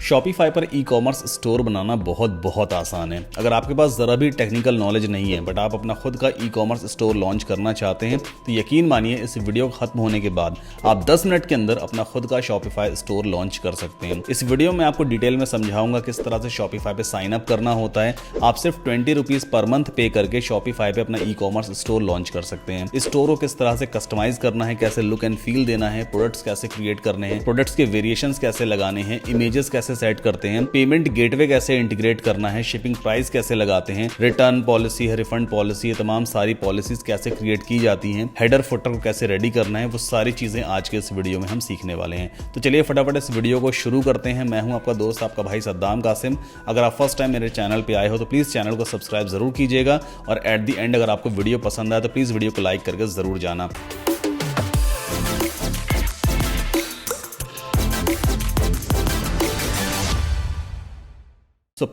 Shopify पर e commerce store बनाना बहुत आसान है। अगर आपके पास ज़रा भी टेक्निकल नॉलेज नहीं है बट आप अपना खुद का ई कॉमर्स स्टोर लॉन्च करना चाहते हैं तो यकीन मानिए इस वीडियो खत्म होने के बाद आप 10 मिनट के अंदर अपना खुद का शॉपिफाई स्टोर लॉन्च कर सकते हैं। इस वीडियो में आपको डिटेल में समझाऊंगा किस तरह से शॉपिफाई पे साइन अप करना होता है। आप सिर्फ 20 रुपीज़ पर मंथ पे करके शॉपिफाई पे अपना ई कॉमर्स स्टोर लॉन्च कर सकते हैं। इस स्टोर को किस तरह से कस्टमाइज करना है, कैसे लुक एंड फील देना है, प्रोडक्ट्स कैसे क्रिएट करने हैं, प्रोडक्ट्स के वेरिएशंस कैसे लगाने हैं, इमेजेस कैसे सेट करते हैं, पेमेंट गेटवे कैसे इंटीग्रेट करना है, शिपिंग प्राइस कैसे लगाते हैं, रिटर्न पॉलिसी है, रिफंड पॉलिसी है, तमाम सारी पॉलिसीज कैसे क्रिएट की जाती हैं, हेडर फुटर को कैसे रेडी करना है, वो सारी चीजें आज के इस वीडियो में हम सीखने वाले हैं। तो चलिए फटाफट इस वीडियो को शुरू करते हैं। मैं हूं आपका दोस्त, आपका भाई सद्दाम कासिम। अगर आप फर्स्ट टाइम मेरे चैनल पे आए हो तो प्लीज चैनल को सब्सक्राइब जरूर कीजिएगा और एट द एंड अगर आपको वीडियो पसंद आए तो प्लीज वीडियो को लाइक करके जरूर जाना।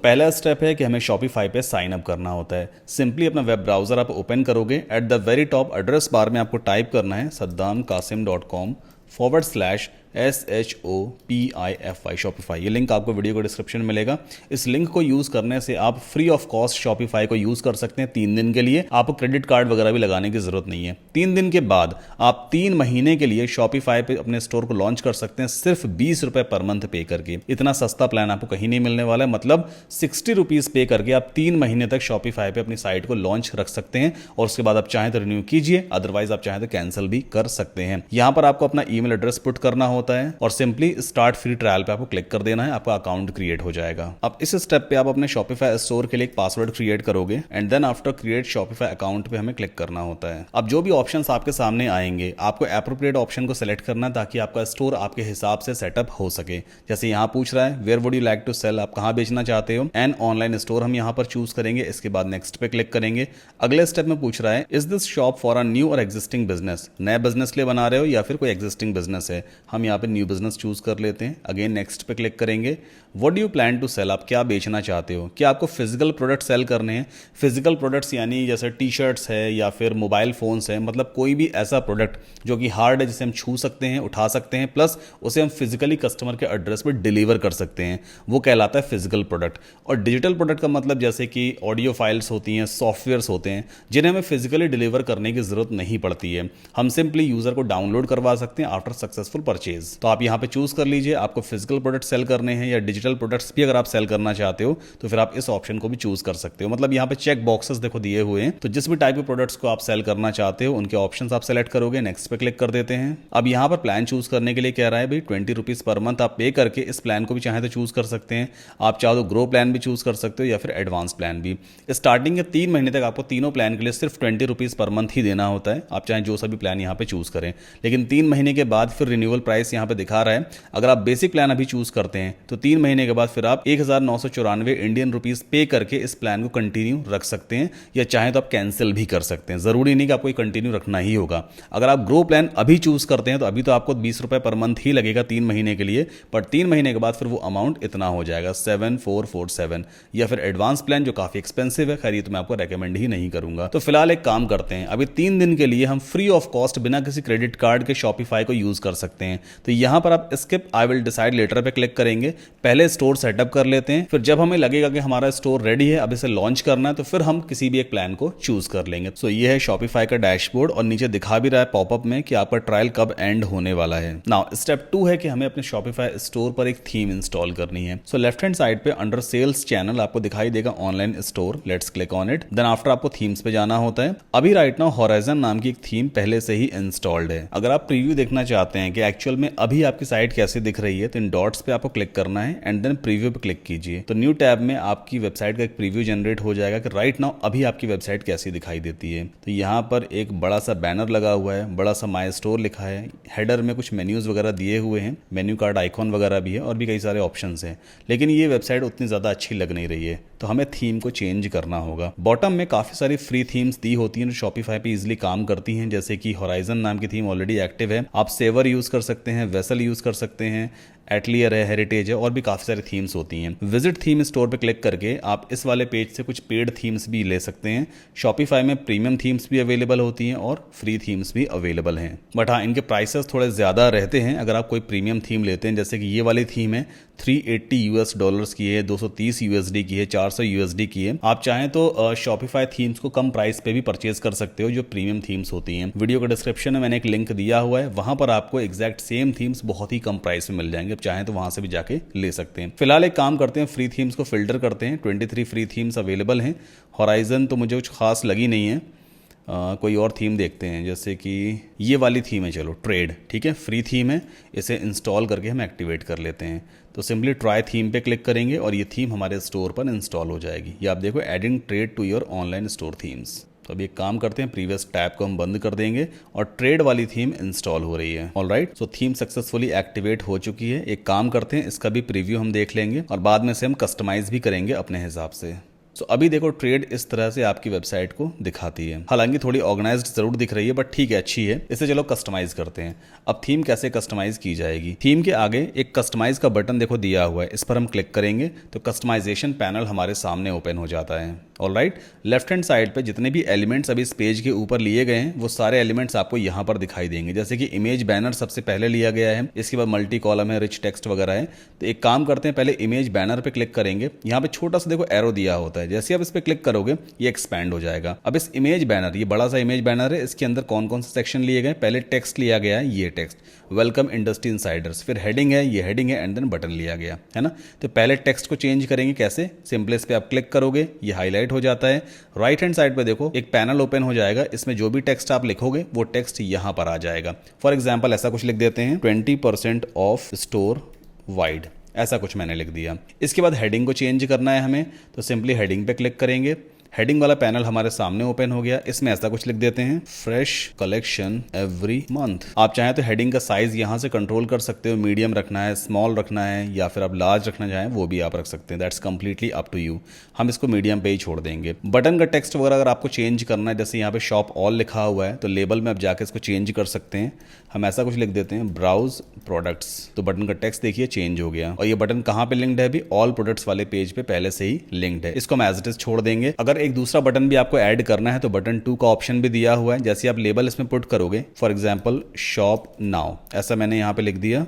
पहला स्टेप है कि हमें शॉपिफाई पे साइन अप करना होता है। सिंपली अपना वेब ब्राउजर आप ओपन करोगे, at the very top address bar में आपको टाइप करना है saddamkasim.com/SHOPIFI शॉपिफाई। ये लिंक आपको वीडियो को डिस्क्रिप्शन में मिलेगा। इस लिंक को यूज करने से आप फ्री ऑफ कॉस्ट शॉपिफाई को यूज कर सकते हैं 3 दिन के लिए। आपको क्रेडिट कार्ड वगैरह भी लगाने की जरूरत नहीं है। 3 दिन के बाद आप 3 महीने के लिए शॉपिफाई पे अपने स्टोर को लॉन्च कर सकते हैं सिर्फ 20 रुपए पर मंथ पे करके। इतना सस्ता प्लान आपको कहीं नहीं मिलने वाला है। मतलब 60 रुपीज पे करके आप 3 महीने तक शॉपिफाई पे अपनी साइट को लॉन्च रख सकते हैं और उसके बाद आप चाहें तो रिन्यू कीजिए, अदरवाइज आप चाहें तो कैंसिल भी कर सकते हैं। यहां पर आपको अपना ईमेल एड्रेस पुट करना होता है और सिंपली स्टार्ट फ्री ट्रायल पे आपको क्लिक कर देना है। आपका अकाउंट क्रिएट हो जाएगा। अब इस स्टेप पे आप अपने शॉपिफाई स्टोर के लिए एक पासवर्ड क्रिएट करोगे and then after create Shopify account पे हमें क्लिक करना होता है। अब जो भी ऑप्शंस आपके सामने आएंगे आपको एप्रोप्रिएट ऑप्शन को सिलेक्ट करना है ताकि आपका स्टोर आपके हिसाब से सेटअप हो सके। जैसे यहाँ पूछ रहा है where would you like to sell, आप कहाँ बेचना चाहते हो, एन ऑनलाइन स्टोर हम यहाँ पर चूज करेंगे। इसके बाद नेक्स्ट पे क्लिक करेंगे। अगले स्टेप में पूछ रहा है is this shop for a new और एग्जिस्टिंग बिजनेस, नए बिजनेस के लिए बना रहे हो या फिर कोई एग्जिस्टिंग बिजनेस है। हम यहाँ पे न्यू बिजनेस चूज कर लेते हैं। अगेन नेक्स्ट पे क्लिक करेंगे। What do you plan to sell, आप क्या बेचना चाहते हो, क्या आपको फिजिकल प्रोडक्ट सेल करने हैं। फिजिकल प्रोडक्ट्स यानी जैसे टी शर्ट्स है या फिर मोबाइल फोन्स है, मतलब कोई भी ऐसा प्रोडक्ट जो कि हार्ड है जिसे हम छू सकते हैं, उठा सकते हैं, प्लस उसे हम फिजिकली कस्टमर के एड्रेस पर डिलीवर कर सकते हैं, वो कहलाता है फिजिकल प्रोडक्ट। और डिजिटल प्रोडक्ट का मतलब जैसे कि ऑडियो फाइल्स होती हैं, सॉफ्टवेयर्स होते हैं जिन्हें हमें फिजिकली डिलीवर करने की जरूरत नहीं पड़ती है। हम सिंपली यूजर को डाउनलोड करवा सकते हैं आफ्टर सक्सेसफुल परचेज। तो आप यहाँ पे चूज कर लीजिए आपको फिजिकल प्रोडक्ट सेल करने हैं या डिजिटल प्रोडक्ट्स भी अगर आप सेल करना चाहते हो तो फिर आप इस ऑप्शन को भी चूज कर सकते हो। मतलब यहाँ पे चेक बॉक्सेस देखो दिए हुए हैं, तो जिस भी टाइप के प्रोडक्ट्स को आप सेल करना चाहते हो उनके ऑप्शंस आप सेलेक्ट करोगे। नेक्स्ट पे क्लिक कर देते हैं। अब यहाँ पर प्लान चूज करने के लिए कह रहा है भाई 20 रुपीज पर मंथ आप पे करके इस प्लान को भी चाहे तो चूज कर सकते हैं। आप चाहो तो ग्रो प्लान भी चूज कर सकते हो या फिर एडवांस प्लान भी। स्टार्टिंग के 3 महीने तक आपको तीनों प्लान के लिए सिर्फ 20 रुपीज पर मंथ ही देना होता है। आप चाहे जो सभी प्लान यहाँ पे चूज करें, लेकिन 3 महीने के बाद फिर रिन्यूअल प्राइस यहाँ पे दिखा रहा है। अगर आप बेसिक प्लान अभी चूज करते हैं तो 3 महीने के बाद फिर आप 1994 इंडियन रुपीस पे करके इस प्लान को कंटिन्यू रख सकते हैं या चाहे तो आप कैंसिल भी कर सकते हैं। जरूरी नहीं कि आपको कंटिन्यू रखना ही होगा। अगर आप ग्रो प्लान अभी चूज करते हैं तो अभी तो आपको 20 रुपए पर मंथ ही लगेगा 3 महीने के लिए, पर 3 महीने के बाद फिर वो अमाउंट इतना हो जाएगा 7447। या फिर एडवांस प्लान जो काफी एक्सपेंसिव है, खैर ये तो मैं आपको रेकमेंड ही नहीं करूंगा। तो फिलहाल एक काम करते हैं, अभी 3 दिन के लिए हम फ्री ऑफ कॉस्ट बिना किसी क्रेडिट कार्ड के शॉपिफाई को यूज कर सकते हैं। तो यहां पर आप skip I will decide letter पे क्लिक करेंगे। पहले स्टोर सेटअप कर लेते हैं, फिर जब हमें लगेगा कि हमारा स्टोर रेडी है, अब इसे लॉन्च करना है, तो फिर हम किसी भी एक प्लान को चूज कर लेंगे। सो ये है शॉपिफाई का डैशबोर्ड और नीचे दिखा भी रहा है पॉपअप में कि आपका ट्रायल कब एंड होने वाला है। नाउ स्टेप 2 है कि हमें अपने शॉपिफाई स्टोर पर एक थीम इंस्टॉल करनी है। सो लेफ्ट हैंड साइड पे अंडर सेल्स चैनल आपको दिखाई देगा online store. Let's click on it. Then after आपको थीम्स पे जाना होता है। अभी राइट नाउ होराइजन नाम की एक थीम पहले से ही इंस्टॉल्ड है। अगर आप प्रीव्यू देखना चाहते हैं कि एक्चुअल में अभी आपकी साइट कैसे दिख रही है तो इन डॉट्स पे आपको क्लिक करना है एंड देन प्रीव्यू पे क्लिक कीजिए। तो न्यू टैब में आपकी वेबसाइट का एक प्रीव्यू जनरेट हो जाएगा कि राइट नाउ अभी आपकी वेबसाइट कैसी दिखाई देती है। तो यहाँ पर एक बड़ा सा बैनर लगा हुआ है, बड़ा सा माई स्टोर लिखा है, हेडर में कुछ मेन्यूज वगैरह दिए हुए हैं, मेन्यू कार्ड आइकॉन वगैरह भी है और भी कई सारे ऑप्शंस हैं। लेकिन ये वेबसाइट उतनी ज़्यादा अच्छी लग नहीं रही है तो हमें थीम को चेंज करना होगा। बॉटम में काफ़ी सारी फ्री थीम्स दी होती हैं जो शॉपिफाई पे इजीली काम करती हैं, जैसे कि होराइजन नाम की थीम ऑलरेडी एक्टिव है। आप सेवर यूज़ कर सकते हैं, वेसल यूज़ कर सकते हैं, एटलियर है, हेरिटेज है और भी काफ़ी सारी थीम्स होती हैं। विजिट थीम स्टोर पे क्लिक करके आप इस वाले पेज से कुछ पेड थीम्स भी ले सकते हैं। शॉपिफाई में प्रीमियम थीम्स भी अवेलेबल होती हैं और फ्री थीम्स भी अवेलेबल हैं, बट हाँ इनके प्राइसेस थोड़े ज़्यादा रहते हैं अगर आप कोई प्रीमियम थीम लेते हैं। जैसे कि ये वाली थीम है $380 की है, $230 की है, $400 की है। आप चाहें तो शॉपिफाई थीम्स को कम प्राइस पे भी परचेज कर सकते हो जो प्रीमियम थीम्स होती हैं। वीडियो के डिस्क्रिप्शन में मैंने एक लिंक दिया हुआ है, वहां पर आपको एग्जैक्ट सेम थीम्स बहुत ही कम प्राइस में मिल जाएंगे। आप चाहें तो वहां से भी जाके ले सकते हैं। फिलहाल एक काम करते हैं, फ्री थीम्स को फिल्टर करते हैं। 23 फ्री थीम्स अवेलेबल हैं। हॉराइजन तो मुझे कुछ खास लगी नहीं है, कोई और थीम देखते हैं। जैसे कि ये वाली थीम है, चलो ट्रेड, ठीक है, फ्री थीम है, इसे इंस्टॉल करके हम एक्टिवेट कर लेते हैं। तो सिंपली ट्राई थीम पे क्लिक करेंगे और ये थीम हमारे स्टोर पर इंस्टॉल हो जाएगी। ये आप देखो, adding trade to your online store themes. तो अभी एक काम करते हैं, प्रीवियस टैब को हम बंद कर देंगे और ट्रेड वाली थीम इंस्टॉल हो रही है। Alright, so theme successfully activate हो चुकी है। एक काम करते हैं, इसका भी प्रीव्यू हम देख लेंगे और बाद में से हम कस्टमाइज भी करेंगे अपने हिसाब से। सो अभी देखो, ट्रेड इस तरह से आपकी वेबसाइट को दिखाती है। हालांकि थोड़ी ऑर्गेनाइज्ड जरूर दिख रही है, बट ठीक है, अच्छी है। इसे चलो कस्टमाइज करते हैं। अब थीम कैसे कस्टमाइज की जाएगी? थीम के आगे एक कस्टमाइज का बटन देखो दिया हुआ है, इस पर हम क्लिक करेंगे तो कस्टमाइजेशन पैनल हमारे सामने ओपन हो जाता है। ऑलराइट, लेफ्ट हैंड साइड पे जितने भी एलिमेंट्स अभी इस पेज के ऊपर लिए गए हैं वो सारे एलिमेंट्स आपको यहाँ पर दिखाई देंगे। जैसे कि इमेज बैनर सबसे पहले लिया गया है, इसके बाद मल्टी कॉलम है, रिच टेक्स्ट वगैरह है। तो एक काम करते हैं, पहले इमेज बैनर पे क्लिक करेंगे। यहाँ पे छोटा सा देखो एरो दिया होता है, जैसे आप इस पे क्लिक करोगे ये एक्सपैंड हो जाएगा। अब इस इमेज बैनर, ये बड़ा सा इमेज बैनर है, इसके अंदर कौन कौन से सेक्शन लिए गए? पहले टेक्स्ट लिया गया है, ये टेक्स्ट, वेलकम इंडस्ट्री इनसाइडर्स, फिर हेडिंग है, ये हेडिंग है, एंड देन बटन लिया गया है ना। तो पहले टेक्स्ट को चेंज करेंगे कैसे? सिंपली इस पे आप क्लिक करोगे, ये हाईलाइट हो जाता है। राइट हैंड साइड पे देखो एक पैनल ओपन हो जाएगा, इसमें जो भी टेक्स्ट आप लिखोगे वो टेक्स्ट यहां पर आ जाएगा। फॉर एग्जांपल ऐसा कुछ लिख देते हैं, 20% ऑफ स्टोर वाइड, ऐसा कुछ मैंने लिख दिया। इसके बाद हेडिंग को चेंज करना है हमें, तो सिंपली हेडिंग पे क्लिक करेंगे। हेडिंग वाला पैनल हमारे सामने ओपन हो गया। इसमें ऐसा कुछ लिख देते हैं, फ्रेश कलेक्शन एवरी मंथ। आप चाहें तो हेडिंग का साइज यहां से कंट्रोल कर सकते हो, मीडियम रखना है, स्मॉल रखना है, या फिर आप लार्ज रखना चाहें वो भी आप रख सकते हैं। That's completely up to you. हम इसको मीडियम पे ही छोड़ देंगे। बटन का टेक्स्ट वगैरह अगर आपको चेंज करना है, जैसे यहाँ पे शॉप ऑल लिखा हुआ है, तो लेबल में आप जाके इसको चेंज कर सकते हैं। हम ऐसा कुछ लिख देते हैं, ब्राउज प्रोडक्ट्स, तो बटन का टेक्स्ट देखिए चेंज हो गया। और ये बटन कहाँ पे लिंक्ड है? अभी ऑल प्रोडक्ट्स वाले पेज पे पहले से ही लिंक्ड है। इसको हम एज इट इज छोड़ देंगे। अगर एक दूसरा बटन भी आपको ऐड करना है तो बटन 2 का ऑप्शन भी दिया हुआ है। जैसे आप लेबल इसमें पुट करोगे, फॉर एग्जांपल शॉप नाउ, ऐसा मैंने यहाँ पे लिख दिया,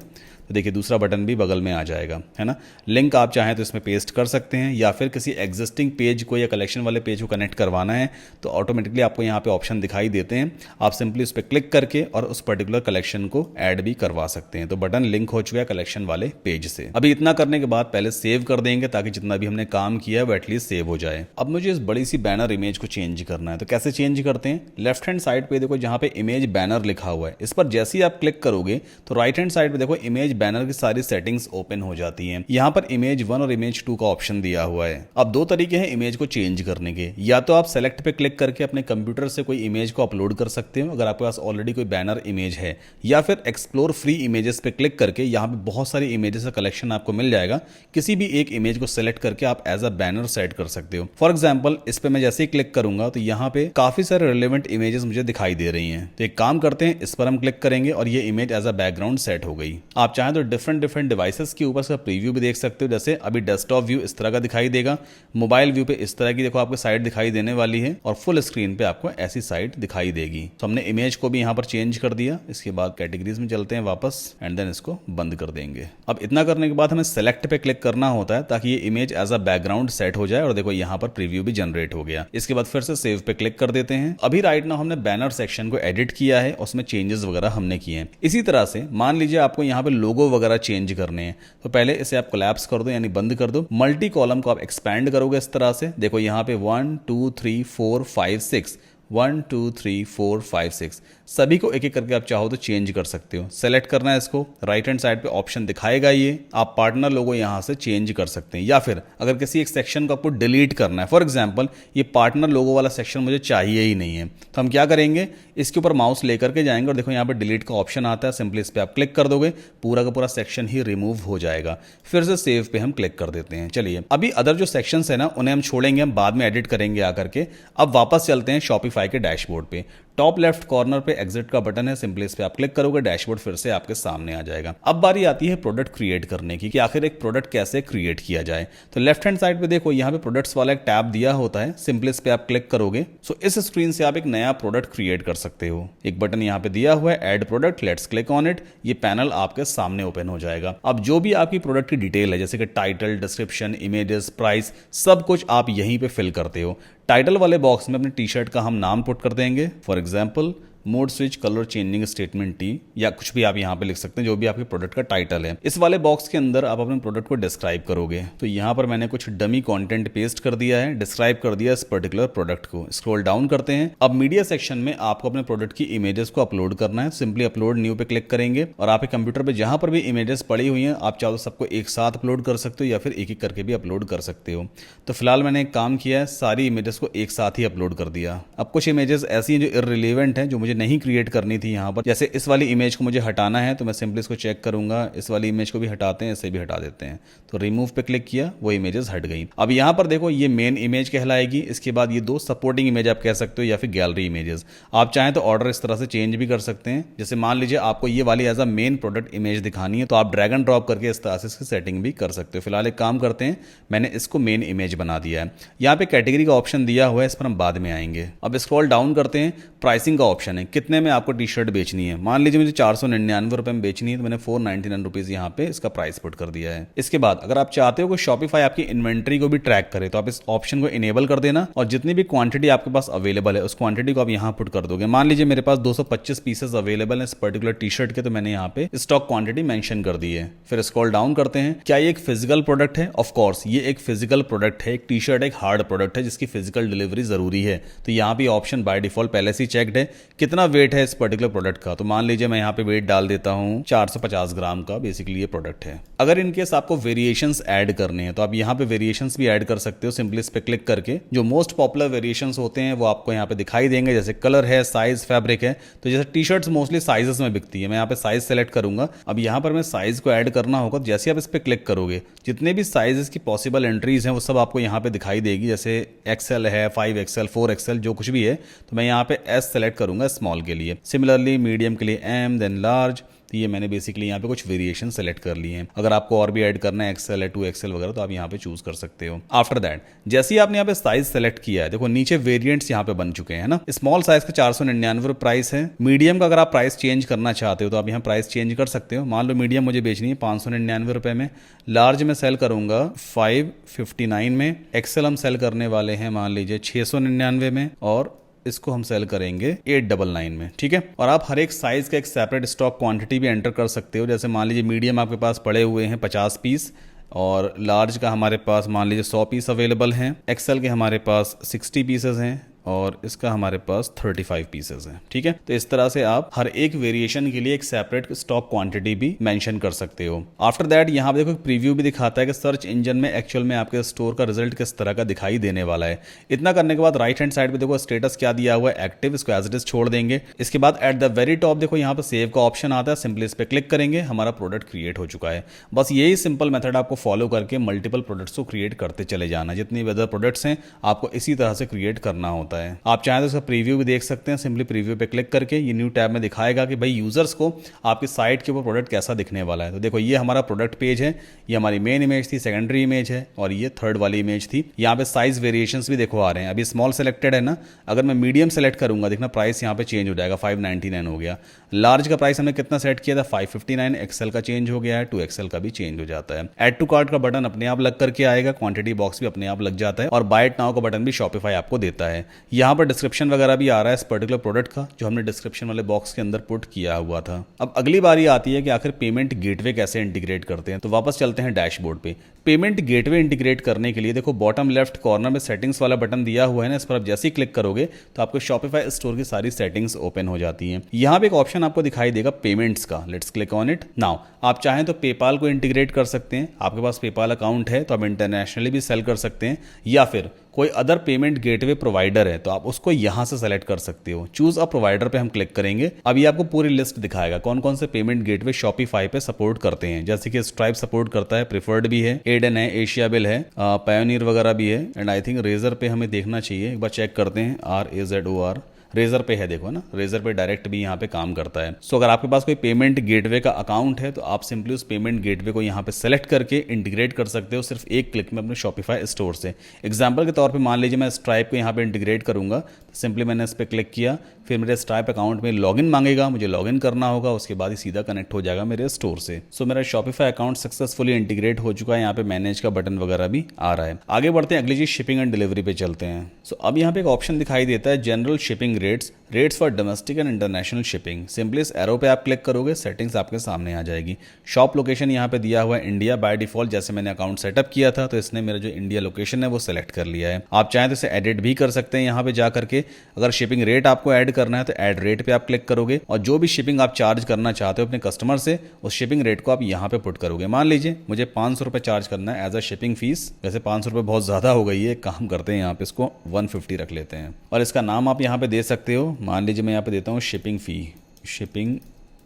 तो देखिए दूसरा बटन भी बगल में आ जाएगा, है ना। लिंक आप चाहें तो इसमें पेस्ट कर सकते हैं, या फिर किसी एग्जिस्टिंग पेज को या कलेक्शन वाले पेज को कनेक्ट करवाना है तो ऑटोमेटिकली आपको यहाँ पे ऑप्शन दिखाई देते हैं। आप सिंपली उस पर क्लिक करके और उस पर्टिकुलर कलेक्शन को ऐड भी करवा सकते हैं। तो बटन लिंक हो चुका है कलेक्शन वाले पेज से। अभी इतना करने के बाद पहले सेव कर देंगे ताकि जितना भी हमने काम किया है वो एटलीस्ट सेव हो जाए। अब मुझे इस बड़ी सी बैनर इमेज को चेंज करना है, तो कैसे चेंज करते हैं? लेफ्ट हैंड साइड पे देखो जहाँ पे इमेज बैनर लिखा हुआ है, इस पर जैसे ही आप क्लिक करोगे तो राइट हैंड साइड पे देखो इमेज बैनर की सारी सेटिंग्स ओपन हो जाती हैं। यहाँ पर इमेज 1 और इमेज 2 का ऑप्शन दिया हुआ है। अब दो तरीके हैं इमेज को चेंज करने के, या तो आप सेलेक्ट पे क्लिक करके अपने कंप्यूटर से कोई इमेज को अपलोड कर सकते हो अगर आपके पास ऑलरेडी कोई बैनर इमेज है, या फिर एक्सप्लोर फ्री इमेजेस पे क्लिक करके यहाँ पे बहुत सारी इमेजेस का कलेक्शन आपको मिल जाएगा। किसी भी एक इमेज को सेलेक्ट करके आप एज अ बैनर सेट कर सकते हो। फॉर एग्जाम्पल इस पे मैं जैसे ही क्लिक करूंगा तो यहाँ पे काफी सारे रिलेवेंट इमेजेस मुझे दिखाई दे रही हैं। तो एक काम करते हैं, इस पर हम क्लिक करेंगे और ये image as a background set हो गई। आप चाहें तो डिफरेंट डिवाइसेस के ऊपर इसका प्रीव्यू भी देख सकते हो। जैसे अभी डेस्कटॉप व्यू इस तरह का दिखाई देगा, मोबाइल व्यू पे इस तरह की देखो आपको साइड दिखाई देने वाली है, और फुल स्क्रीन पे आपको ऐसी साइड दिखाई देगी। तो हमने इमेज को भी यहाँ पर चेंज कर दिया। इसके बाद कैटेगरीज में चलते हैं वापस, एंड देन इसको बंद कर देंगे। अब इतना करने के बाद हमें सेलेक्ट पे क्लिक करना होता है ताकि ये image as a background set हो जाए, और देखो यहाँ पर प्रीव्यू भी जनरेट हो गया। इसके बाद फिर से सेव पे क्लिक कर देते हैं। अभी राइट नाउ हमने बैनर सेक्शन को एडिट किया है, उसमें चेंजेस वगैरह हमने किए हैं। इसी तरह से मान लीजिए आपको यहाँ पे लोगो वगैरह चेंज करने हैं, तो पहले इसे आप कोलैप्स कर दो, यानी बंद कर दो। मल्टी कॉलम को आप एक्सपैंड करोगे इस तरह से, देखो यहाँ पे 1 2 3 4 5 6, 1 2 3 4 5 6 सभी को एक एक करके आप चाहो तो चेंज कर सकते हो। सेलेक्ट करना है इसको, राइट हैंड साइड पे ऑप्शन दिखाएगा ये, आप पार्टनर लोगो यहाँ से चेंज कर सकते हैं, या फिर अगर किसी एक सेक्शन को आपको डिलीट करना है, फॉर एग्जांपल ये पार्टनर लोगो वाला सेक्शन मुझे चाहिए ही नहीं है, तो हम क्या करेंगे, इसके ऊपर माउस लेकर के जाएंगे और देखो यहाँ पे डिलीट का ऑप्शन आता है। सिंपली इस पर आप क्लिक कर दोगे, पूरा का पूरा सेक्शन ही रिमूव हो जाएगा। फिर से सेव पे हम क्लिक कर देते हैं। चलिए अभी अदर जो सेक्शंस है ना उन्हें हम छोड़ेंगे, हम बाद में एडिट करेंगे आकर के। अब वापस चलते हैं शॉपिफाई के डैशबोर्ड पे। टॉप लेफ्ट कॉर्नर पे एग्जिट का बटन है, सिंपली इस पे आप क्लिक करोगे, डैशबोर्ड फिर से आपके सामने आ जाएगा। अब बारी आती है प्रोडक्ट क्रिएट करने की कि आखिर एक प्रोडक्ट कैसे क्रिएट किया जाए। तो लेफ्ट हैंड साइड पे देखो यहाँ पे प्रोडक्ट्स वाला एक टैब दिया होता है, सिंपली इस पे आप क्लिक करोगे सो इस स्क्रीन से आप एक नया प्रोडक्ट क्रिएट कर सकते हो। एक बटन यहाँ पे दिया हुआ है add product, let's click on it. ये पैनल आपके सामने ओपन हो जाएगा। अब जो भी आपकी प्रोडक्ट की डिटेल है जैसे कि टाइटल, डिस्क्रिप्शन, इमेजेस, प्राइस, सब कुछ आप यहीं पे फिल करते हो। टाइटल वाले बॉक्स में अपने टी शर्ट का हम नाम पुट कर देंगे, for example mode switch colour changing statement T, या कुछ भी आप यहाँ पे लिख सकते हैं जो भी आपके प्रोडक्ट का टाइटल है। इस वाले बॉक्स के अंदर आप अपने प्रोडक्ट को डिस्क्राइब करोगे। तो यहाँ पर मैंने कुछ डमी कंटेंट पेस्ट कर दिया है, डिस्क्राइब कर दिया इस पर्टिकुलर प्रोडक्ट को। स्क्रॉल डाउन करते हैं। अब मीडिया सेक्शन में आपको अपने प्रोडक्ट की इमेजेस को अपलोड करना है। सिंपली अपलोड न्यू पे क्लिक करेंगे और आपके कंप्यूटर पर जहां पर भी इमेजेस पड़ी हुई हैं आप चाहो तो सबको एक साथ अपलोड कर सकते हो या फिर एक एक करके भी अपलोड कर सकते हो। तो फिलहाल मैंने एक काम किया है, सारी इमेजेस को एक साथ ही अपलोड कर दिया। अब कुछ इमेजेस ऐसी हैं जो इररिलेवेंट हैं, जो मुझे नहीं क्रिएट करनी थी यहाँ पर। जैसे इस वाली इमेज को मुझे हटाना है तो मैं सिंपली इसको चेक करूंगा, इस वाली इमेज को भी हटाते हैं, इसे भी हटा देते हैं। तो रिमूव पे क्लिक किया, वो इमेजेस हट गई। अब यहाँ पर देखो ये मेन इमेज कहलाएगी। इसके बाद ये दो सपोर्टिंग इमेज आप कह सकते हो या फिर गैलरी इमेजेस। आप चाहें तो ऑर्डर इस तरह से चेंज भी कर सकते हैं। जैसे मान लीजिए आपको ये वाली as a main product image दिखानी है तो आप ड्रैग एंड ड्रॉप करके इस तरह से इसकी सेटिंग भी कर सकते हो। फिलहाल एक काम करते हैं, मैंने इसको मेन इमेज बना दिया है। यहाँ पे कैटेगरी का ऑप्शन दिया हुआ है, इस पर हम बाद में आएंगे। अब स्क्रॉल डाउन करते हैं, प्राइसिंग का ऑप्शन है, कितने में आपको टी शर्ट बेचनी है। मान लीजिए मुझे 499 रुपए में बेचनी है तो मैंने 499 रुपीज यहाँ पे इसका प्राइस पुट कर दिया है। इसके बाद अगर आप चाहते हो कि शॉपिफाई आपकी इन्वेंट्री को भी ट्रैक करे तो आप इस ऑप्शन को इनेबल कर देना और जितनी भी क्वांटिटी आपके पास अवेलेबल है उस क्वांटिटी को आप यहाँ पुट कर दोगे। मान लीजिए मेरे पास 225 पीसेस अवेलेबल है इस पर्टिकुलर टी शर्ट के, तो मैंने यहाँ पे स्टॉक क्वांटिटी मेंशन कर दी है। फिर स्क्रॉल डाउन करते हैं, क्या ये एक फिजिकल प्रोडक्ट है? ऑफ कोर्स ये एक फिजिकल प्रोडक्ट है। एक टी शर्ट एक हार्ड प्रोडक्ट है जिसकी फिजिकल डिलीवरी जरूरी है। तो यहाँ पे ऑप्शन बाय डिफॉल्ट पहले से ही चेक्ड है। कितना वेट है इस पर्टिकुलर प्रोडक्ट का, तो मान लीजिए मैं यहाँ पे वेट डाल देता हूँ 450 ग्राम का बेसिकली ये प्रोडक्ट है। अगर इनकेस आपको वेरिएशंस ऐड करने हैं तो आप यहाँ पे वेरिएशंस भी ऐड कर सकते हो। सिंपली इस पे क्लिक करके जो मोस्ट पॉपुलर वेरिएशंस होते हैं वो आपको यहाँ पे दिखाई देंगे, जैसे कलर है, साइज, फैब्रिक है। तो जैसे टी शर्ट्स मोस्टली साइजेस में बिकती है, मैं यहाँ पे साइज सेलेक्ट करूंगा। अब यहाँ पर मैं साइज को ऐड करना होगा, जैसे आप इस पे क्लिक करोगे जितने भी साइजेस की पॉसिबल एंट्रीज हैं वो सब आपको यहाँ पे दिखाई देगी। जैसे एक्सएल है, 5XL, 4XL जो कुछ भी है, तो मैं यहाँ पे एस सेलेक्ट करूंगा स्मॉल के लिए। सिमिलरली मीडियम के लिए एम, देन लार्ज। तो ये मैंने बेसिकली यहाँ पे कुछ वेरिएशन सेलेक्ट कर लिए हैं। अगर आपको और भी ऐड करना है, एक्सएल है, 2XL वगैरह, तो आप यहाँ पे चूज कर सकते हो। आफ्टर दैट जैसे ही आपने यहाँ पे साइज सेलेक्ट किया है, देखो नीचे वेरिएंट्स यहाँ पे बन चुके हैं ना। स्मॉल साइज का 499 प्राइस है। मीडियम का अगर आप प्राइस चेंज करना चाहते हो तो आप यहाँ प्राइस चेंज कर सकते हो। मान लो मीडियम मुझे बेचनी है 599 रुपए में। लार्ज में सेल करूंगा 559 में। एक्सएल हम सेल करने वाले हैं मान लीजिए 699 में और इसको हम सेल करेंगे 899 में। ठीक है, और आप हर एक साइज का एक सेपरेट स्टॉक क्वांटिटी भी एंटर कर सकते हो। जैसे मान लीजिए मीडियम आपके पास पड़े हुए हैं 50 पीस और लार्ज का हमारे पास मान लीजिए 100 पीस अवेलेबल हैं। एक्सेल के हमारे पास 60 पीसेस हैं और इसका हमारे पास 35 पीसेस हैं। ठीक है, तो इस तरह से आप हर एक वेरिएशन के लिए एक सेपरेट स्टॉक क्वांटिटी भी मेंशन कर सकते हो। आफ्टर दैट यहाँ पे देखो प्रीव्यू भी दिखाता है कि सर्च इंजन में एक्चुअल में आपके स्टोर का रिजल्ट किस तरह का दिखाई देने वाला है। इतना करने के बाद राइट हैंड साइड पे देखो स्टेटस क्या दिया हुआ है, एक्टिव, इसको एज इट इज छोड़ देंगे। इसके बाद एट द वेरी टॉप देखो यहाँ पे सेव का ऑप्शन आता है, सिंपली इस पे क्लिक करेंगे, हमारा प्रोडक्ट क्रिएट हो चुका है। बस यही सिंपल मेथड आपको फॉलो करके मल्टीपल प्रोडक्ट्स को क्रिएट करते चले जाना। जितनी भी अदर प्रोडक्ट्स हैं आपको इसी तरह से क्रिएट करना होता है। आप चाहें तो प्रीव्यू भी देख सकते हैं। सिंपली प्रीव्यू पे क्लिक करके ये न्यू टैब में दिखाएगा कि भाई यूजर्स को आपकी साइट के ऊपर प्रोडक्ट कैसा दिखने वाला है। तो देखो ये हमारा प्रोडक्ट पेज है, ये हमारी मेन इमेज थी, सेकेंडरी इमेज है और ये थर्ड वाली इमेज थी। यहाँ पे साइज वेरिएशंस भी देखो आ रहे हैं। अभी स्मॉल सेलेक्टेड है ना, अगर मैं मीडियम सेलेक्ट करूंगा देखना प्राइस यहाँ पे चेंज हो जाएगा, 599 हो गया। लार्ज का प्राइस हमने कितना सेट किया था, 559। एक्सएल का चेंज हो गया है, 2XL का भी चेंज हो जाता है। एड टू कार्ट का बटन अपने आप लग करके आएगा, क्वांटिटी बॉक्स भी अपने आप लग जाता है और बाय इट नाउ का बटन भी शॉपिफाई आपको देता है। यहाँ पर डिस्क्रिप्शन वगैरह भी आ रहा है पर्टिकुलर प्रोडक्ट का, जो हमने डिस्क्रिप्शन वाले बॉक्स के अंदर पुट किया हुआ था। अब अगली बारी आती है कि आखिर पेमेंट गेटवे कैसे इंटीग्रेट करते हैं। तो वापस चलते हैं डैशबोर्ड पे। पेमेंट गेटवे इंटीग्रेट करने के लिए देखो बॉटम लेफ्ट कॉर्नर में सेटिंग्स वाला बटन दिया हुआ है ना, इस पर आप जैसे ही क्लिक करोगे तो आपको शॉपिफाई स्टोर की सारी सेटिंग्स ओपन हो जाती हैं। यहाँ पे एक ऑप्शन आपको दिखाई देगा पेमेंट्स का, let's click on it now. आप चाहें तो पेपाल को इंटीग्रेट कर सकते हैं, आपके पास पेपाल अकाउंट है तो आप इंटरनेशनली भी सेल कर सकते हैं, या फिर कोई अदर पेमेंट गेटवे प्रोवाइडर है तो आप उसको यहां से सेलेक्ट कर सकते हो। चूज अ प्रोवाइडर पे हम क्लिक करेंगे। अब ये आपको पूरी लिस्ट दिखाएगा कौन कौन से पेमेंट गेटवे शॉपिफाई पे सपोर्ट करते हैं। जैसे कि स्ट्राइप सपोर्ट करता है, प्रिफर्ड भी है, एडन है, एशिया बिल है, पायोनियर वगैरह भी है एंड आई थिंक रेजर पे हमें देखना चाहिए, एक बार चेक करते हैं, RAZOR। रेजर पे है, देखो ना, रेजर पे डायरेक्ट भी यहाँ पे काम करता है। सो अगर आपके पास कोई पेमेंट गेटवे का अकाउंट है तो आप सिंपली उस पेमेंट गेटवे को यहाँ पे सेलेक्ट करके इंटीग्रेट कर सकते हो सिर्फ एक क्लिक में अपने शॉपिफाई स्टोर से। एग्जाम्पल के तौर पे मान लीजिए मैं स्ट्राइप को यहाँ पे इंटीग्रेट करूँगा, तो सिंपली मैंने इस पर क्लिक किया, फिर मेरे स्ट्राइप अकाउंट में लॉगिन मांगेगा, मुझे लॉगिन करना होगा, उसके बाद ही सीधा कनेक्ट हो जाएगा मेरे स्टोर से। सो मेरा शॉपिफाई अकाउंट सक्सेसफुली इंटीग्रेट हो चुका है, यहाँ पे मैनेज का बटन वगैरह भी आ रहा है। आगे बढ़ते हैं, अगली चीज शिपिंग एंड डिलीवरी पे चलते हैं। सो अब यहाँ पे एक ऑप्शन दिखाई देता है general shipping rates for domestic and international shipping. Simply इस एरो पे आप क्लिक करोगे, सेटिंग्स आपके सामने आ जाएगी। शॉप लोकेशन यहाँ पे दिया हुआ है इंडिया बाय डिफॉल्ट, जैसे मैंने अकाउंट सेटअप किया था तो इसने मेरा जो इंडिया लोकेशन है वो सेलेक्ट कर लिया है। आप चाहें तो इसे एडिट भी कर सकते हैं यहाँ पे जा करके। अगर शिपिंग रेट आपको ऐड करना है तो ऐड रेट पे आप क्लिक करोगे और जो भी शिपिंग आप चार्ज करना चाहते हो अपने कस्टमर से, उस शिपिंग रेट को आप यहाँ पे पुट करोगे। मान लीजिए मुझे 500 रुपये चार्ज करना है एज अ शिपिंग फीस। वैसे 500 रुपये बहुत ज़्यादा हो गई है, एक काम करते हैं यहाँ पे इसको 150 रख लेते हैं और इसका नाम आप यहाँ पे दे सकते हो। मान लीजिए मैं यहाँ पे देता हूँ शिपिंग